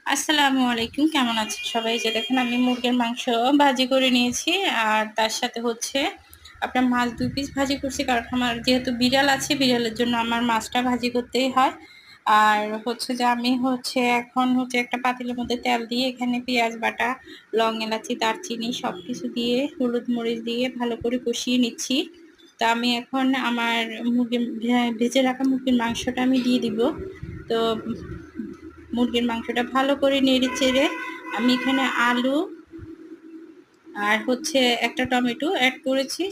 আসসালামু আলাইকুম, কেমন আছেন সবাই? যে দেখেন আমি মুরগির মাংস ভাজি করে নিয়েছি আর তার সাথে হচ্ছে আপনার মাছ 2 পিস ভাজি করছি, কারণ আমার যেহেতু বিড়াল আছে, বিড়ালের জন্য আমার মাছটা ভাজি করতেই হয়। আর হচ্ছে যে আমি হচ্ছে এখন হচ্ছে একটা পাতিলের মধ্যে তেল দিয়ে এখানে পেঁয়াজ বাটা, লং, এলাচি, দারচিনি সবকিছু দিয়ে হলুদ মরিচ দিয়ে ভালো করে কষিয়ে নিচ্ছি। তো আমি এখন আমার ভেজে রাখা মুরগির মাংসটা আমি দিয়ে দিব। তো মুরগির মাংসটা ভালো করে নেড়ে চেড়ে আমি এখানে আলু আর হচ্ছে একটা টমেটো অ্যাড করেছি।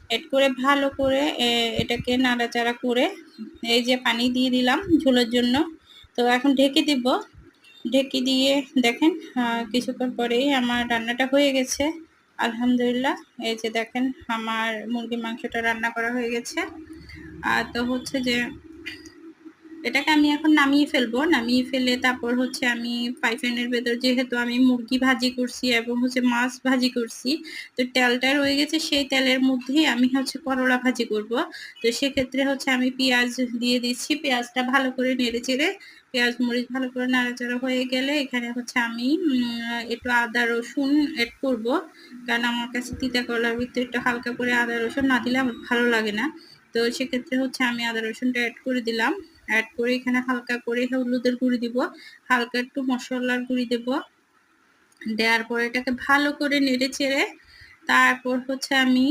অ্যাড করে ভালো করে এটাকে নাড়াচাড়া করে এই যে পানি দিয়ে দিলাম ঝোলের জন্য। তো এখন ঢেকে দিব। ঢেকে দিয়ে দেখেন কিছুক্ষণ পরেই আমার রান্নাটা হয়ে গেছে। আলহামদুলিল্লাহ। এই যে দেখেন আমার মুরগির মাংসটা রান্না করা হয়ে গেছে। আর তো হচ্ছে যে এটাকে আমি এখন নামিয়ে ফেলবো। নামিয়ে ফেলে তারপর হচ্ছে আমি ফ্রাই প্যানের ভেতর, যেহেতু আমি মুরগি ভাজি করছি এবং হচ্ছে মাছ ভাজি করছি, তো তেলটা রয়ে গেছে, সেই তেলের মধ্যেই আমি হচ্ছে করলা ভাজি করব। তো সেক্ষেত্রে হচ্ছে আমি পেঁয়াজ দিয়ে দিচ্ছি। পেঁয়াজটা ভালো করে নেড়ে চেড়ে পেঁয়াজ মরিচ ভালো করে নাড়াচাড়া হয়ে গেলে এখানে হচ্ছে আমি একটু আদা রসুন এড করব, কারণ আমার কাছে তিতা করলার ভিতরে একটু হালকা করে আদা রসুন না দিলে আমার ভালো লাগে না। তো সেক্ষেত্রে হচ্ছে আমি আদা রসুনটা অ্যাড করে দিলাম। অ্যাড করে এখানে হালকা করে হলুদের গুঁড়ি দিব, হালকা একটু মশলার গুঁড়ি দেব। দেওয়ার পর এটাকে ভালো করে নেড়ে চেড়ে তারপর হচ্ছে আমি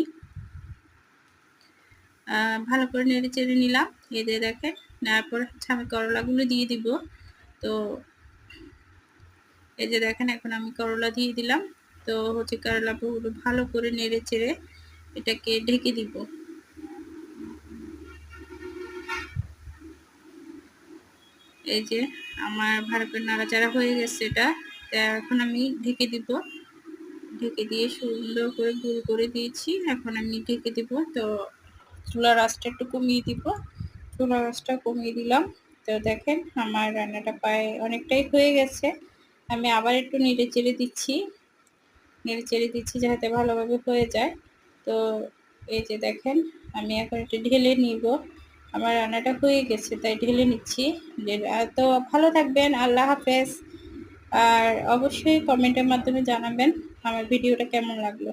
ভালো করে নেড়ে চেড়ে নিলাম। এই যে দেখেন, তারপর হচ্ছে আমি করলাগুলো দিয়ে দিব। তো এই যে দেখেন এখন আমি করলা দিয়ে দিলাম। তো হচ্ছে করলাগুলো ভালো করে নেড়ে চেড়ে এটাকে ঢেকে দিব। এই যে আমার ভালো করে নাড়াচাড়া হয়ে গেছে এটা। এখন আমি ঢেকে দিব। ঢেকে দিয়ে সুন্দর করে গোল করে দিয়েছি। এখন আমি ঢেকে দিব। তো চুলার আঁচটা একটু কমিয়ে দিব। চুলার আঁচটা কমিয়ে দিলাম। তো দেখেন আমার রান্নাটা প্রায় অনেকটাই হয়ে গেছে। আমি আবার একটু নেড়ে চেড়ে দিচ্ছি। নেড়ে চেড়ে দিচ্ছি যাতে ভালোভাবে হয়ে যায়। তো এই যে দেখেন আমি এখন একটু ঢেলে নিব। আমার রান্নাটা হয়ে গেছে তাই ঢেলে নিচ্ছি। তো ভালো থাকবেন। আল্লাহ হাফেজ। আর অবশ্যই কমেন্টের মাধ্যমে জানাবেন আমার ভিডিওটা কেমন লাগলো।